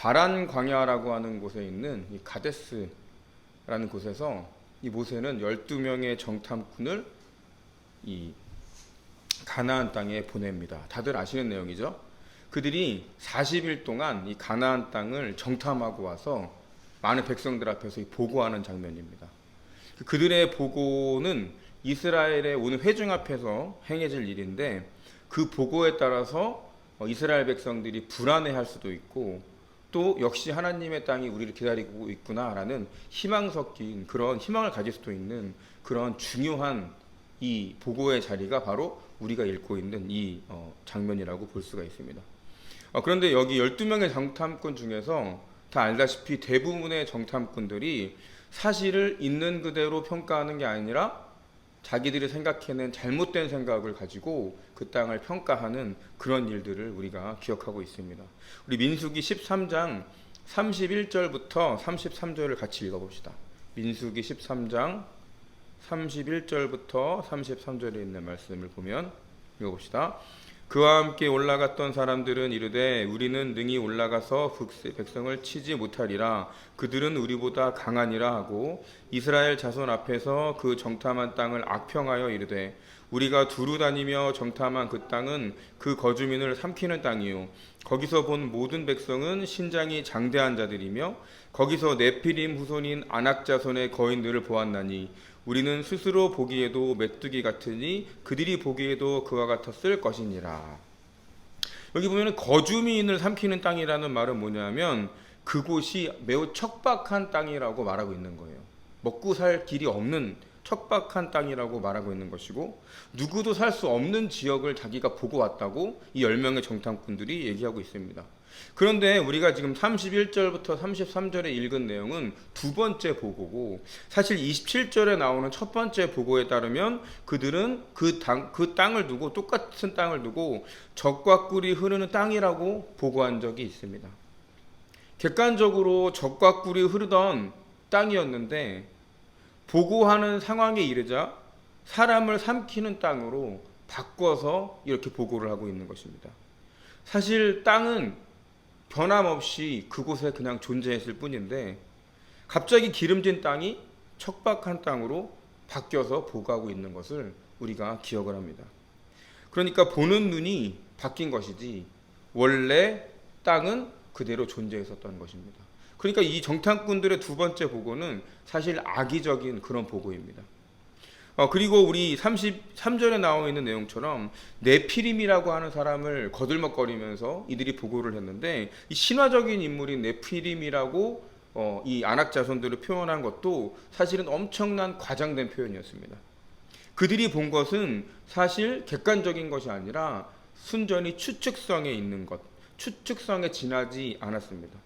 바란 광야라고 하는 곳에 있는 이 가데스라는 곳에서 이 모세는 12명의 정탐꾼을 이 가나안 땅에 보냅니다. 다들 아시는 내용이죠. 그들이 40일 동안 이 가나안 땅을 정탐하고 와서 많은 백성들 앞에서 보고하는 장면입니다. 그들의 보고는 이스라엘의 오는 회중 앞에서 행해질 일인데, 그 보고에 따라서 이스라엘 백성들이 불안해할 수도 있고, 또 역시 하나님의 땅이 우리를 기다리고 있구나라는 희망 섞인 그런 희망을 가질 수도 있는 그런 중요한 이 보고의 자리가 바로 우리가 읽고 있는 이 장면이라고 볼 수가 있습니다. 그런데 여기 12명의 정탐꾼 중에서 다 알다시피 대부분의 정탐꾼들이 사실을 있는 그대로 평가하는 게 아니라 자기들이 생각해낸 잘못된 생각을 가지고 그 땅을 평가하는 그런 일들을 우리가 기억하고 있습니다. 우리 민수기 13장 31절부터 33절을 같이 읽어봅시다. 민수기 13장 31절부터 33절에 있는 말씀을 보면 읽어봅시다. 그와 함께 올라갔던 사람들은 이르되 우리는 능히 올라가서 백성을 치지 못하리라. 그들은 우리보다 강하니라 하고 이스라엘 자손 앞에서 그 정탐한 땅을 악평하여 이르되 우리가 두루 다니며 정탐한 그 땅은 그 거주민을 삼키는 땅이요 거기서 본 모든 백성은 신장이 장대한 자들이며 거기서 네피림 후손인 아낙 자손의 거인들을 보았나니 우리는 스스로 보기에도 메뚜기 같으니 그들이 보기에도 그와 같았을 것이니라. 여기 보면 거주민을 삼키는 땅이라는 말은 뭐냐면 그곳이 매우 척박한 땅이라고 말하고 있는 거예요. 먹고 살 길이 없는 척박한 땅이라고 말하고 있는 것이고, 누구도 살 수 없는 지역을 자기가 보고 왔다고 이 10명의 정탐꾼들이 얘기하고 있습니다. 그런데 우리가 지금 31절부터 33절에 읽은 내용은 두 번째 보고고, 사실 27절에 나오는 첫 번째 보고에 따르면 그들은 그 땅을 두고, 똑같은 땅을 두고 젖과 꿀이 흐르는 땅이라고 보고한 적이 있습니다. 객관적으로 젖과 꿀이 흐르던 땅이었는데 보고하는 상황에 이르자 사람을 삼키는 땅으로 바꿔서 이렇게 보고를 하고 있는 것입니다. 사실 땅은 변함없이 그곳에 그냥 존재했을 뿐인데 갑자기 기름진 땅이 척박한 땅으로 바뀌어서 보고하고 있는 것을 우리가 기억을 합니다. 그러니까 보는 눈이 바뀐 것이지 원래 땅은 그대로 존재했었던 것입니다. 그러니까 이 정탐꾼들의 두 번째 보고는 사실 악의적인 그런 보고입니다. 그리고 우리 33절에 나와 있는 내용처럼 네피림이라고 하는 사람을 거들먹거리면서 이들이 보고를 했는데, 이 신화적인 인물인 네피림이라고 이 아낙 자손들을 표현한 것도 사실은 엄청난 과장된 표현이었습니다. 그들이 본 것은 사실 객관적인 것이 아니라 순전히 추측성에 있는 것, 추측성에 지나지 않았습니다.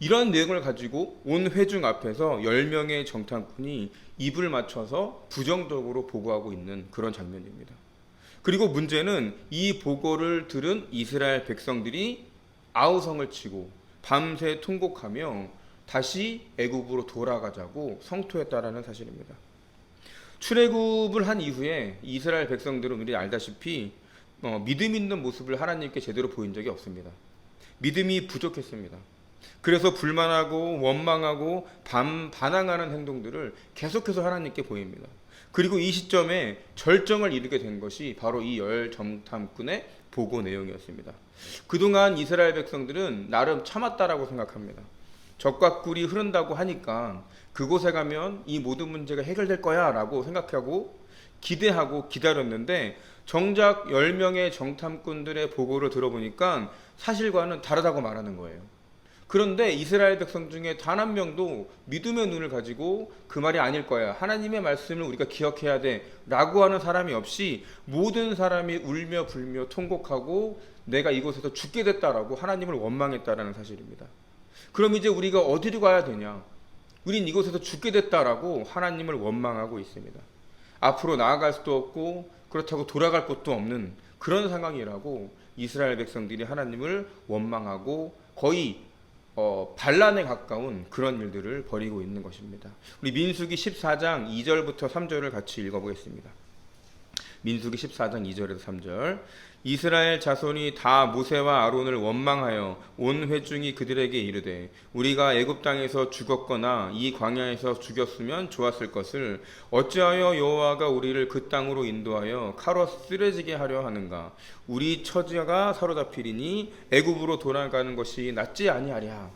이런 내용을 가지고 온 회중 앞에서 10명의 정탐꾼이 입을 맞춰서 부정적으로 보고하고 있는 그런 장면입니다. 그리고 문제는 이 보고를 들은 이스라엘 백성들이 아우성을 치고 밤새 통곡하며 다시 애굽으로 돌아가자고 성토했다라는 사실입니다. 출애굽을 한 이후에 이스라엘 백성들은 우리 알다시피 믿음 있는 모습을 하나님께 제대로 보인 적이 없습니다. 믿음이 부족했습니다. 그래서 불만하고 원망하고 반항하는 행동들을 계속해서 하나님께 보입니다. 그리고 이 시점에 절정을 이루게 된 것이 바로 이 열 정탐꾼의 보고 내용이었습니다. 그동안 이스라엘 백성들은 나름 참았다라고 생각합니다. 젖과 꿀이 흐른다고 하니까 그곳에 가면 이 모든 문제가 해결될 거야 라고 생각하고 기대하고 기다렸는데, 정작 10명의 정탐꾼들의 보고를 들어보니까 사실과는 다르다고 말하는 거예요. 그런데 이스라엘 백성 중에 단 한 명도 믿음의 눈을 가지고 그 말이 아닐 거야, 하나님의 말씀을 우리가 기억해야 돼 라고 하는 사람이 없이 모든 사람이 울며 불며 통곡하고 내가 이곳에서 죽게 됐다라고 하나님을 원망했다라는 사실입니다. 그럼 이제 우리가 어디로 가야 되냐? 우린 이곳에서 죽게 됐다라고 하나님을 원망하고 있습니다. 앞으로 나아갈 수도 없고 그렇다고 돌아갈 곳도 없는 그런 상황이라고 이스라엘 백성들이 하나님을 원망하고 거의 반란에 가까운 그런 일들을 벌이고 있는 것입니다. 우리 민수기 14장 2절부터 3절을 같이 읽어보겠습니다. 민수기 14장 2절에서 3절. 이스라엘 자손이 다 모세와 아론을 원망하여 온 회중이 그들에게 이르되 우리가 애굽 땅에서 죽었거나 이 광야에서 죽였으면 좋았을 것을 어찌하여 여호와가 우리를 그 땅으로 인도하여 칼로 쓰러지게 하려 하는가. 우리 처지가 사로잡히리니 애굽으로 돌아가는 것이 낫지 아니하랴.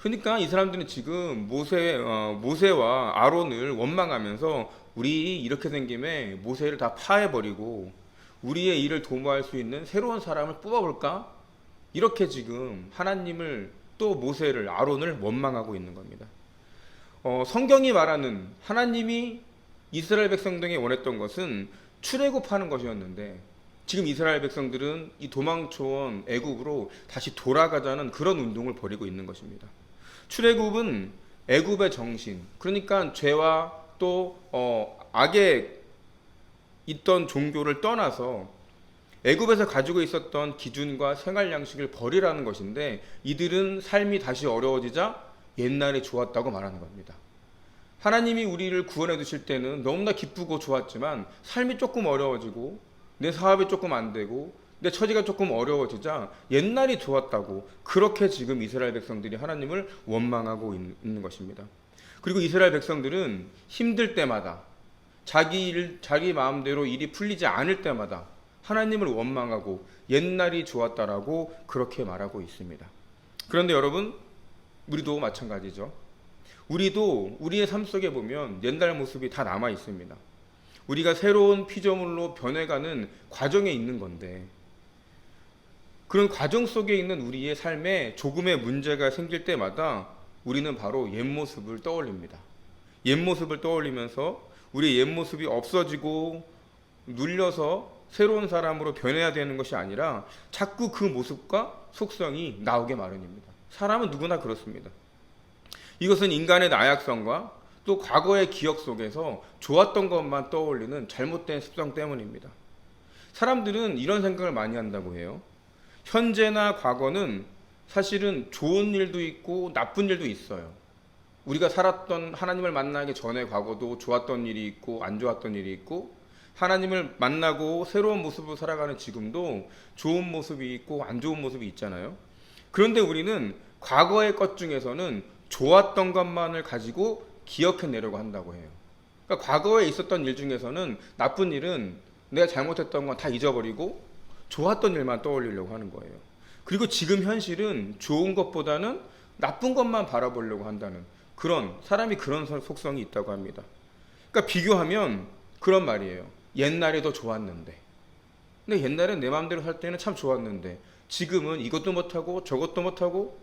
그러니까 이 사람들은 지금 모세와 아론을 원망하면서 우리 이렇게 된 김에 모세를 다 파해버리고 우리의 일을 도모할 수 있는 새로운 사람을 뽑아볼까? 이렇게 지금 하나님을 또 모세를 아론을 원망하고 있는 겁니다. 성경이 말하는 하나님이 이스라엘 백성들에게 원했던 것은 출애굽하는 것이었는데 지금 이스라엘 백성들은 이 도망쳐온 애굽으로 다시 돌아가자는 그런 운동을 벌이고 있는 것입니다. 출애굽은 애굽의 정신, 그러니까 죄와 또 악에 있던 종교를 떠나서 애굽에서 가지고 있었던 기준과 생활 양식을 버리라는 것인데 이들은 삶이 다시 어려워지자 옛날에 좋았다고 말하는 겁니다. 하나님이 우리를 구원해 주실 때는 너무나 기쁘고 좋았지만 삶이 조금 어려워지고 내 사업이 조금 안 되고 내 처지가 조금 어려워지자 옛날이 좋았다고 그렇게 지금 이스라엘 백성들이 하나님을 원망하고 있는 것입니다. 그리고 이스라엘 백성들은 힘들 때마다 자기 마음대로 일이 풀리지 않을 때마다 하나님을 원망하고 옛날이 좋았다라고 그렇게 말하고 있습니다. 그런데 여러분, 우리도 마찬가지죠. 우리도 우리의 삶 속에 보면 옛날 모습이 다 남아 있습니다. 우리가 새로운 피조물로 변해가는 과정에 있는 건데 그런 과정 속에 있는 우리의 삶에 조금의 문제가 생길 때마다 우리는 바로 옛 모습을 떠올립니다. 옛 모습을 떠올리면서 우리의 옛 모습이 없어지고 눌려서 새로운 사람으로 변해야 되는 것이 아니라 자꾸 그 모습과 속성이 나오게 마련입니다. 사람은 누구나 그렇습니다. 이것은 인간의 나약성과 또 과거의 기억 속에서 좋았던 것만 떠올리는 잘못된 습성 때문입니다. 사람들은 이런 생각을 많이 한다고 해요. 현재나 과거는 사실은 좋은 일도 있고 나쁜 일도 있어요. 우리가 살았던 하나님을 만나기 전에 과거도 좋았던 일이 있고 안 좋았던 일이 있고 하나님을 만나고 새로운 모습으로 살아가는 지금도 좋은 모습이 있고 안 좋은 모습이 있잖아요. 그런데 우리는 과거의 것 중에서는 좋았던 것만을 가지고 기억해내려고 한다고 해요. 그러니까 과거에 있었던 일 중에서는 나쁜 일은 내가 잘못했던 건 다 잊어버리고 좋았던 일만 떠올리려고 하는 거예요. 그리고 지금 현실은 좋은 것보다는 나쁜 것만 바라보려고 한다는 사람이 그런 속성이 있다고 합니다. 그러니까 비교하면 그런 말이에요. 옛날에 더 좋았는데. 근데 옛날엔 내 마음대로 살 때는 참 좋았는데 지금은 이것도 못하고 저것도 못하고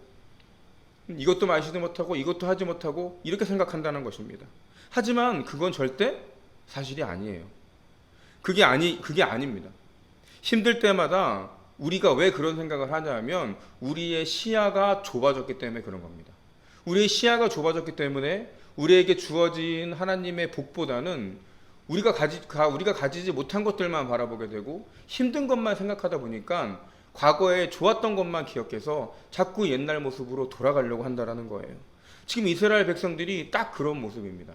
이것도 마시지 못하고 이것도 하지 못하고 이렇게 생각한다는 것입니다. 하지만 그건 절대 사실이 아니에요. 그게 아닙니다. 힘들 때마다 우리가 왜 그런 생각을 하냐면 우리의 시야가 좁아졌기 때문에 그런 겁니다. 우리의 시야가 좁아졌기 때문에 우리에게 주어진 하나님의 복보다는 우리가 가지지 못한 것들만 바라보게 되고 힘든 것만 생각하다 보니까 과거에 좋았던 것만 기억해서 자꾸 옛날 모습으로 돌아가려고 한다는 거예요. 지금 이스라엘 백성들이 딱 그런 모습입니다.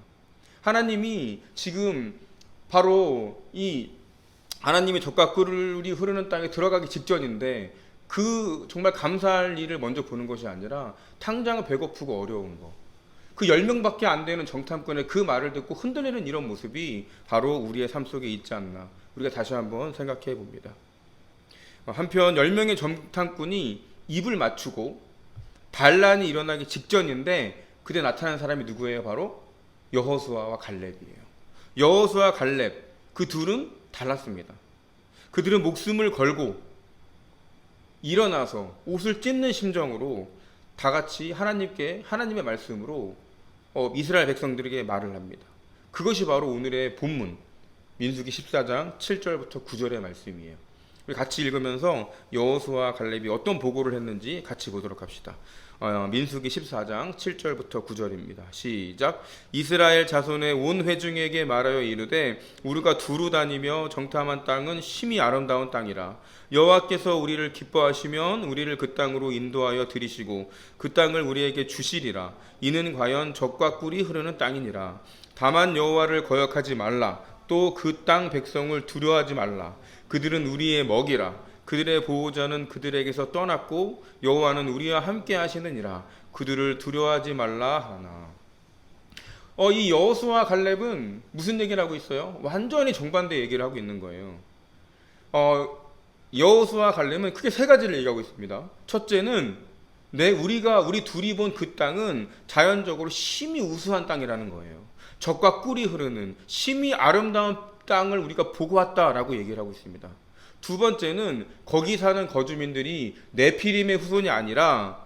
하나님이 지금 바로 이 하나님의 젖과 꿀이 흐르는 땅에 들어가기 직전인데 그 정말 감사할 일을 먼저 보는 것이 아니라 당장 배고프고 어려운 거, 그 10명밖에 안 되는 정탐꾼의 그 말을 듣고 흔들리는 이런 모습이 바로 우리의 삶 속에 있지 않나 우리가 다시 한번 생각해 봅니다. 한편 10명의 정탐꾼이 입을 맞추고 반란이 일어나기 직전인데 그때 나타난 사람이 누구예요? 바로 여호수아와 갈렙이에요. 여호수아 갈렙 그 둘은 달랐습니다. 그들은 목숨을 걸고 일어나서 옷을 찢는 심정으로 다 같이 하나님의 말씀으로 이스라엘 백성들에게 말을 합니다. 그것이 바로 오늘의 본문 민수기 14장 7절부터 9절의 말씀이에요. 우리 같이 읽으면서 여호수아와 갈렙이 어떤 보고를 했는지 같이 보도록 합시다. 민수기 14장 7절부터 9절입니다. 시작. 이스라엘 자손의 온 회중에게 말하여 이르되 우리가 두루 다니며 정탐한 땅은 심히 아름다운 땅이라. 여호와께서 우리를 기뻐하시면 우리를 그 땅으로 인도하여 들이시고 그 땅을 우리에게 주시리라. 이는 과연 젖과 꿀이 흐르는 땅이니라. 다만 여호와를 거역하지 말라. 또 그 땅 백성을 두려워하지 말라. 그들은 우리의 먹이라. 그들의 보호자는 그들에게서 떠났고 여호와는 우리와 함께 하시느니라. 그들을 두려워하지 말라 하나. 이 여호수아 갈렙은 무슨 얘기를 하고 있어요? 완전히 정반대 얘기를 하고 있는 거예요. 여호수아 갈렙은 크게 세 가지를 얘기하고 있습니다. 첫째는 우리 둘이 본 그 땅은 자연적으로 심히 우수한 땅이라는 거예요. 젖과 꿀이 흐르는 심히 아름다운 땅을 우리가 보고 왔다라고 얘기를 하고 있습니다. 두 번째는 거기 사는 거주민들이 네피림의 후손이 아니라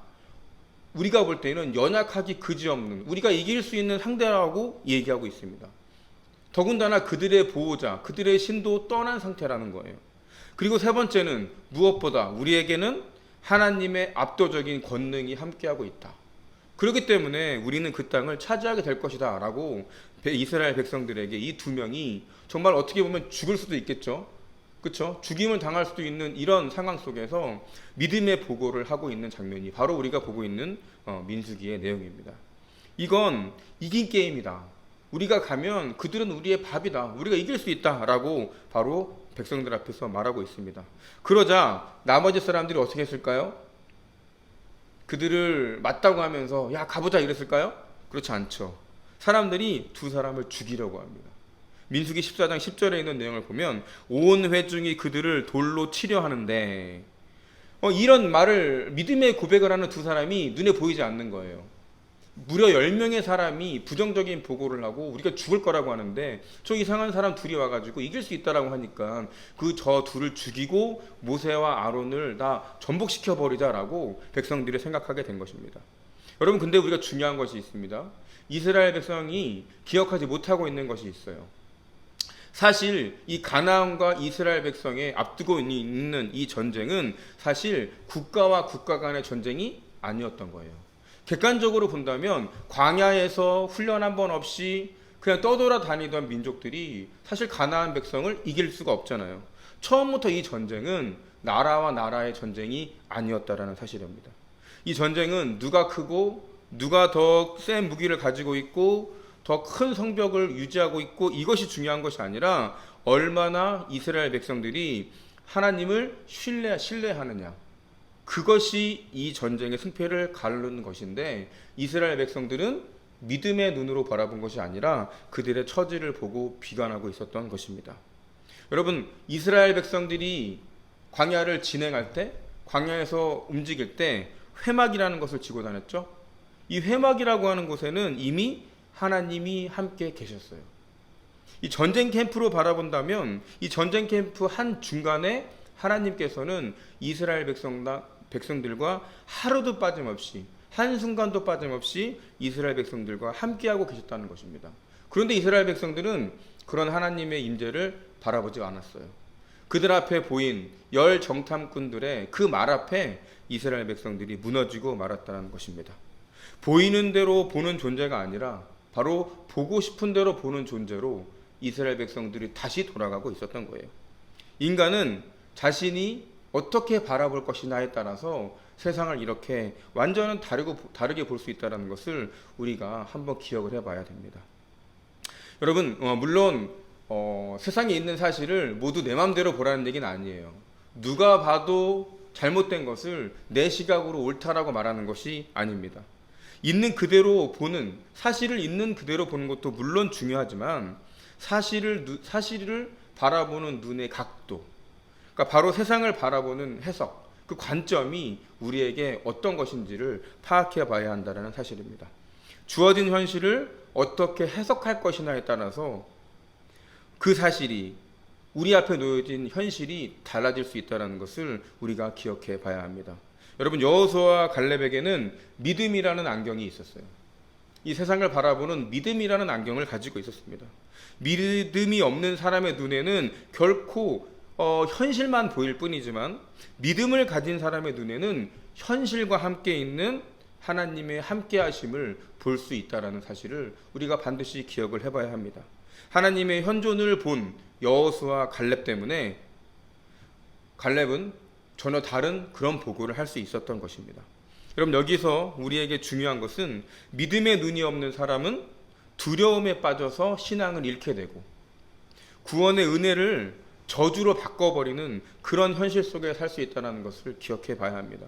우리가 볼 때는 연약하기 그지없는 우리가 이길 수 있는 상대라고 얘기하고 있습니다. 더군다나 그들의 보호자, 그들의 신도 떠난 상태라는 거예요. 그리고 세 번째는 무엇보다 우리에게는 하나님의 압도적인 권능이 함께하고 있다. 그렇기 때문에 우리는 그 땅을 차지하게 될 것이다 라고 이스라엘 백성들에게 이 두 명이 정말 어떻게 보면 죽을 수도 있겠죠. 그렇죠? 죽임을 당할 수도 있는 이런 상황 속에서 믿음의 보고를 하고 있는 장면이 바로 우리가 보고 있는 민수기의 내용입니다. 이건 이긴 게임이다. 우리가 가면 그들은 우리의 밥이다. 우리가 이길 수 있다라고 바로 백성들 앞에서 말하고 있습니다. 그러자 나머지 사람들이 어떻게 했을까요? 그들을 맞다고 하면서 야 가보자 이랬을까요? 그렇지 않죠. 사람들이 두 사람을 죽이려고 합니다. 민수기 14장 10절에 있는 내용을 보면 온 회중이 그들을 돌로 치려 하는데 이런 말을 믿음의 고백을 하는 두 사람이 눈에 보이지 않는 거예요. 무려 10명의 사람이 부정적인 보고를 하고 우리가 죽을 거라고 하는데 저 이상한 사람 둘이 와가지고 이길 수 있다라고 하니까 저 둘을 죽이고 모세와 아론을 다 전복시켜 버리자라고 백성들이 생각하게 된 것입니다. 여러분 근데 우리가 중요한 것이 있습니다. 이스라엘 백성이 기억하지 못하고 있는 것이 있어요. 사실 이 가나안과 이스라엘 백성의 앞두고 있는 이 전쟁은 사실 국가와 국가 간의 전쟁이 아니었던 거예요. 객관적으로 본다면 광야에서 훈련 한 번 없이 그냥 떠돌아다니던 민족들이 사실 가나안 백성을 이길 수가 없잖아요. 처음부터 이 전쟁은 나라와 나라의 전쟁이 아니었다라는 사실입니다. 이 전쟁은 누가 크고 누가 더 센 무기를 가지고 있고 더 큰 성벽을 유지하고 있고 이것이 중요한 것이 아니라 얼마나 이스라엘 백성들이 하나님을 신뢰하느냐, 그것이 이 전쟁의 승패를 가르는 것인데 이스라엘 백성들은 믿음의 눈으로 바라본 것이 아니라 그들의 처지를 보고 비관하고 있었던 것입니다. 여러분 이스라엘 백성들이 광야를 진행할 때 광야에서 움직일 때 회막이라는 것을 지고 다녔죠. 이 회막이라고 하는 곳에는 이미 하나님이 함께 계셨어요. 이 전쟁 캠프로 바라본다면 이 전쟁 캠프 한 중간에 하나님께서는 이스라엘 백성들과 하루도 빠짐없이 한순간도 빠짐없이 이스라엘 백성들과 함께하고 계셨다는 것입니다. 그런데 이스라엘 백성들은 그런 하나님의 임재를 바라보지 않았어요. 그들 앞에 보인 열 정탐꾼들의 그 말 앞에 이스라엘 백성들이 무너지고 말았다는 것입니다. 보이는 대로 보는 존재가 아니라 바로 보고 싶은 대로 보는 존재로 이스라엘 백성들이 다시 돌아가고 있었던 거예요. 인간은 자신이 어떻게 바라볼 것이냐에 따라서 세상을 이렇게 완전히 다르게 볼 수 있다는 것을 우리가 한번 기억을 해봐야 됩니다. 여러분 물론 세상에 있는 사실을 모두 내 마음대로 보라는 얘기는 아니에요. 누가 봐도 잘못된 것을 내 시각으로 옳다라고 말하는 것이 아닙니다. 있는 그대로 보는, 사실을 있는 그대로 보는 것도 물론 중요하지만 사실을 바라보는 눈의 각도, 그러니까 바로 세상을 바라보는 해석, 그 관점이 우리에게 어떤 것인지를 파악해 봐야 한다는 사실입니다. 주어진 현실을 어떻게 해석할 것이냐에 따라서 그 사실이 우리 앞에 놓여진 현실이 달라질 수 있다는 것을 우리가 기억해 봐야 합니다. 여러분 여호수아와 갈렙에게는 믿음이라는 안경이 있었어요. 이 세상을 바라보는 믿음이라는 안경을 가지고 있었습니다. 믿음이 없는 사람의 눈에는 결코 현실만 보일 뿐이지만 믿음을 가진 사람의 눈에는 현실과 함께 있는 하나님의 함께 하심을 볼 수 있다는 사실을 우리가 반드시 기억을 해봐야 합니다. 하나님의 현존을 본 여호수아 갈렙 때문에 갈렙은 전혀 다른 그런 보고를 할 수 있었던 것입니다. 여러분 여기서 우리에게 중요한 것은 믿음의 눈이 없는 사람은 두려움에 빠져서 신앙을 잃게 되고 구원의 은혜를 저주로 바꿔버리는 그런 현실 속에 살 수 있다는 것을 기억해 봐야 합니다.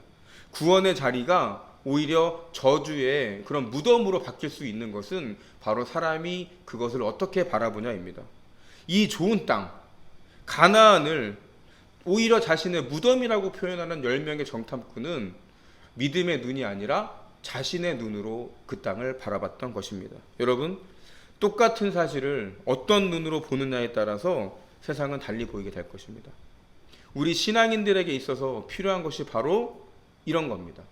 구원의 자리가 오히려 저주의 그런 무덤으로 바뀔 수 있는 것은 바로 사람이 그것을 어떻게 바라보냐입니다. 이 좋은 땅, 가나안을 오히려 자신의 무덤이라고 표현하는 10명의 정탐꾼은 믿음의 눈이 아니라 자신의 눈으로 그 땅을 바라봤던 것입니다. 여러분, 똑같은 사실을 어떤 눈으로 보느냐에 따라서 세상은 달리 보이게 될 것입니다. 우리 신앙인들에게 있어서 필요한 것이 바로 이런 겁니다.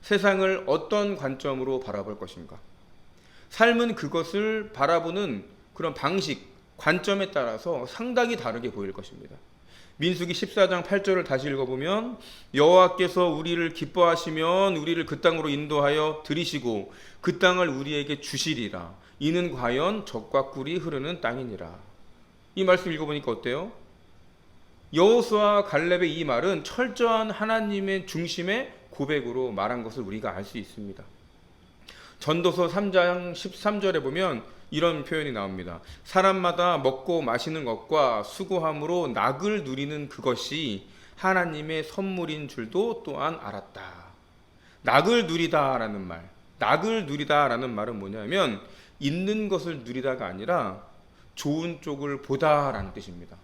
세상을 어떤 관점으로 바라볼 것인가. 삶은 그것을 바라보는 그런 방식, 관점에 따라서 상당히 다르게 보일 것입니다. 민수기 14장 8절을 다시 읽어보면 여호와께서 우리를 기뻐하시면 우리를 그 땅으로 인도하여 들이시고 그 땅을 우리에게 주시리라. 이는 과연 젖과 꿀이 흐르는 땅이니라. 이 말씀 읽어보니까 어때요? 여호수아와 갈렙의 이 말은 철저한 하나님의 중심의 고백으로 말한 것을 우리가 알 수 있습니다. 전도서 3장 13절에 보면 이런 표현이 나옵니다. 사람마다 먹고 마시는 것과 수고함으로 낙을 누리는 그것이 하나님의 선물인 줄도 또한 알았다. 낙을 누리다라는 말, 낙을 누리다라는 말은 뭐냐면 있는 것을 누리다가 아니라 좋은 쪽을 보다라는 뜻입니다.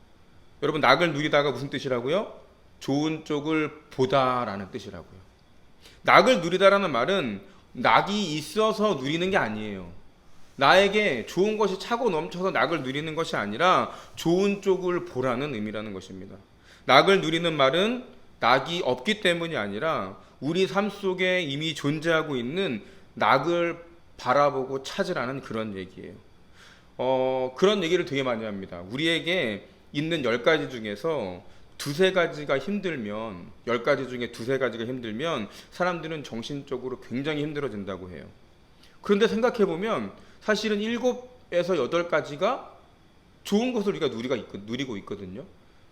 여러분, 낙을 누리다가 무슨 뜻이라고요? 좋은 쪽을 보다라는 뜻이라고요. 낙을 누리다라는 말은 낙이 있어서 누리는 게 아니에요. 나에게 좋은 것이 차고 넘쳐서 낙을 누리는 것이 아니라 좋은 쪽을 보라는 의미라는 것입니다. 낙을 누리는 말은 낙이 없기 때문이 아니라 우리 삶 속에 이미 존재하고 있는 낙을 바라보고 찾으라는 그런 얘기예요. 그런 얘기를 되게 많이 합니다. 우리에게 있는 10가지 중에서 두세 가지가 힘들면, 10가지 중에 두세 가지가 힘들면 사람들은 정신적으로 굉장히 힘들어진다고 해요. 그런데 생각해보면 사실은 7에서 8가지가 좋은 것을 우리가 누리고 있거든요.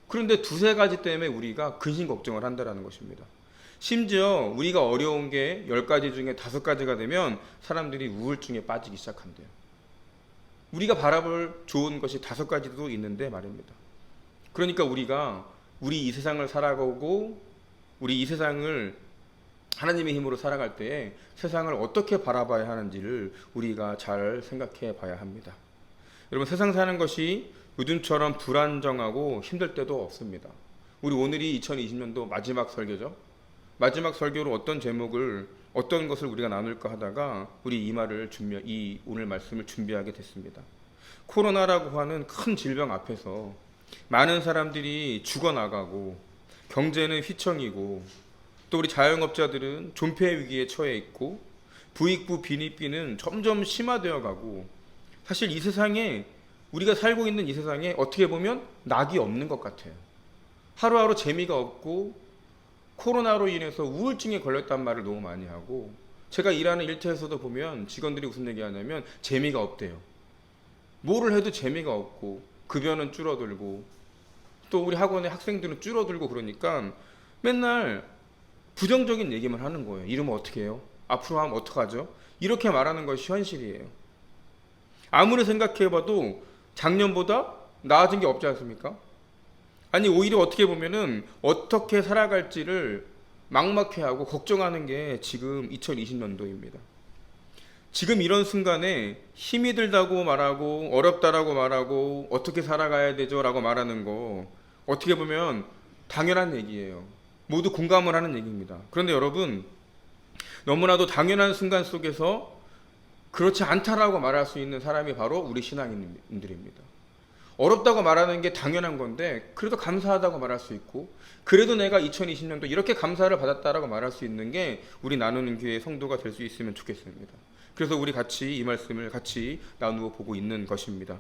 그런데 두세 가지 때문에 우리가 근심 걱정을 한다는 것입니다. 심지어 우리가 어려운 게 10가지 중에 5가지가 되면 사람들이 우울증에 빠지기 시작한대요. 우리가 바라볼 좋은 것이 5가지도 있는데 말입니다. 그러니까 우리가 우리 이 세상을 살아가고 우리 이 세상을 하나님의 힘으로 살아갈 때에 세상을 어떻게 바라봐야 하는지를 우리가 잘 생각해 봐야 합니다. 여러분, 세상 사는 것이 요즘처럼 불안정하고 힘들 때도 없습니다. 우리 오늘이 2020년도 마지막 설교죠. 마지막 설교로 어떤 것을 우리가 나눌까 하다가 우리 이 오늘 말씀을 준비하게 됐습니다. 코로나라고 하는 큰 질병 앞에서 많은 사람들이 죽어나가고 경제는 휘청이고 또 우리 자영업자들은 존폐 위기에 처해 있고 부익부 빈익비는 점점 심화되어 가고 사실 이 세상에 우리가 살고 있는 이 세상에 어떻게 보면 낙이 없는 것 같아요. 하루하루 재미가 없고 코로나로 인해서 우울증에 걸렸단 말을 너무 많이 하고 제가 일하는 일터에서도 보면 직원들이 무슨 얘기하냐면 재미가 없대요. 뭐를 해도 재미가 없고 급여는 줄어들고 또 우리 학원의 학생들은 줄어들고 그러니까 맨날 부정적인 얘기만 하는 거예요. 이러면 어떻게 해요? 앞으로 하면 어떡하죠? 이렇게 말하는 것이 현실이에요. 아무리 생각해봐도 작년보다 나아진 게 없지 않습니까? 아니 오히려 어떻게 보면은 어떻게 살아갈지를 막막해하고 걱정하는 게 지금 2020년도입니다. 지금 이런 순간에 힘이 들다고 말하고 어렵다라고 말하고 어떻게 살아가야 되죠? 라고 말하는 거 어떻게 보면 당연한 얘기예요. 모두 공감을 하는 얘기입니다. 그런데 여러분, 너무나도 당연한 순간 속에서 그렇지 않다라고 말할 수 있는 사람이 바로 우리 신앙인들입니다. 어렵다고 말하는 게 당연한 건데 그래도 감사하다고 말할 수 있고 그래도 내가 2020년도 이렇게 감사를 받았다라고 말할 수 있는 게 우리 나누는 교회의 성도가 될 수 있으면 좋겠습니다. 그래서 우리 같이 이 말씀을 같이 나누어 보고 있는 것입니다.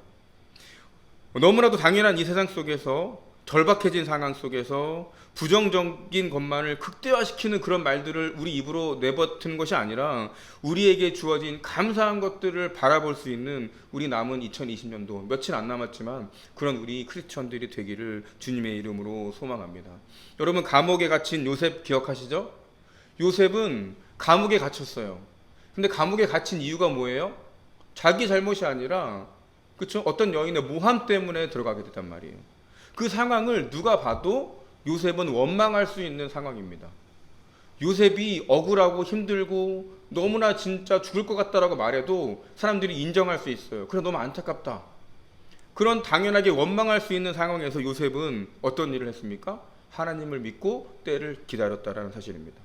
너무나도 당연한 이 세상 속에서 절박해진 상황 속에서 부정적인 것만을 극대화시키는 그런 말들을 우리 입으로 내뱉은 것이 아니라 우리에게 주어진 감사한 것들을 바라볼 수 있는 우리 남은 2020년도 며칠 안 남았지만 그런 우리 크리스천들이 되기를 주님의 이름으로 소망합니다. 여러분, 감옥에 갇힌 요셉 기억하시죠? 요셉은 감옥에 갇혔어요. 근데 감옥에 갇힌 이유가 뭐예요? 자기 잘못이 아니라 그렇죠? 어떤 여인의 모함 때문에 들어가게 됐단 말이에요. 그 상황을 누가 봐도 요셉은 원망할 수 있는 상황입니다. 요셉이 억울하고 힘들고 너무나 진짜 죽을 것 같다라고 말해도 사람들이 인정할 수 있어요. 그래, 너무 안타깝다. 그런 당연하게 원망할 수 있는 상황에서 요셉은 어떤 일을 했습니까? 하나님을 믿고 때를 기다렸다라는 사실입니다.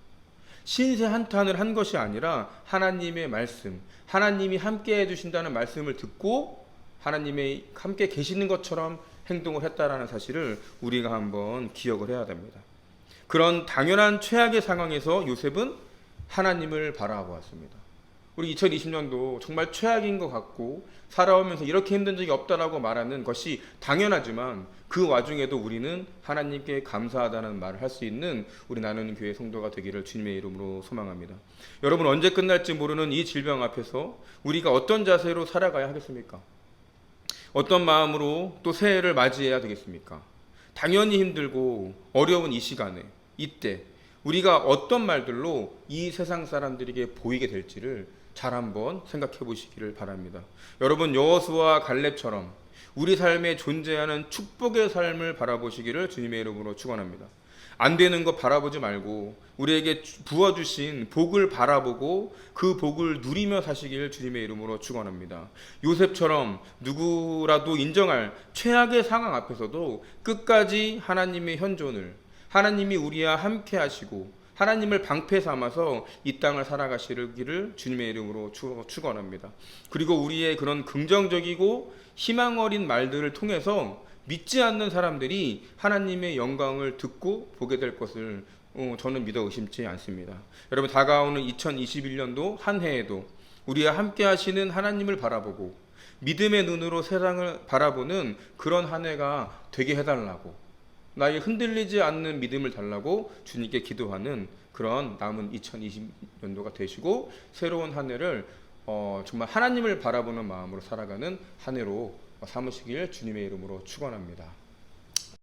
신세 한탄을 한 것이 아니라 하나님의 말씀, 하나님이 함께 해주신다는 말씀을 듣고 하나님의 함께 계시는 것처럼 행동을 했다라는 사실을 우리가 한번 기억을 해야 됩니다. 그런 당연한 최악의 상황에서 요셉은 하나님을 바라보았습니다. 우리 2020년도 정말 최악인 것 같고 살아오면서 이렇게 힘든 적이 없다라고 말하는 것이 당연하지만 그 와중에도 우리는 하나님께 감사하다는 말을 할 수 있는 우리 나누는 교회 성도가 되기를 주님의 이름으로 소망합니다. 여러분, 언제 끝날지 모르는 이 질병 앞에서 우리가 어떤 자세로 살아가야 하겠습니까? 어떤 마음으로 또 새해를 맞이해야 되겠습니까? 당연히 힘들고 어려운 이 시간에, 이때 우리가 어떤 말들로 이 세상 사람들에게 보이게 될지를 잘 한번 생각해 보시기를 바랍니다. 여러분, 여호수아와 갈렙처럼 우리 삶에 존재하는 축복의 삶을 바라보시기를 주님의 이름으로 축원합니다. 안 되는 것 바라보지 말고 우리에게 부어주신 복을 바라보고 그 복을 누리며 사시기를 주님의 이름으로 축원합니다. 요셉처럼 누구라도 인정할 최악의 상황 앞에서도 끝까지 하나님의 현존을, 하나님이 우리와 함께 하시고 하나님을 방패 삼아서 이 땅을 살아가시기를 주님의 이름으로 축원합니다. 그리고 우리의 그런 긍정적이고 희망 어린 말들을 통해서 믿지 않는 사람들이 하나님의 영광을 듣고 보게 될 것을 저는 믿어 의심치 않습니다. 여러분, 다가오는 2021년도 한 해에도 우리와 함께 하시는 하나님을 바라보고 믿음의 눈으로 세상을 바라보는 그런 한 해가 되게 해달라고, 나의 흔들리지 않는 믿음을 달라고 주님께 기도하는 그런 남은 2020년도가 되시고 새로운 한 해를 정말 하나님을 바라보는 마음으로 살아가는 한 해로 삼으시길 주님의 이름으로 축원합니다.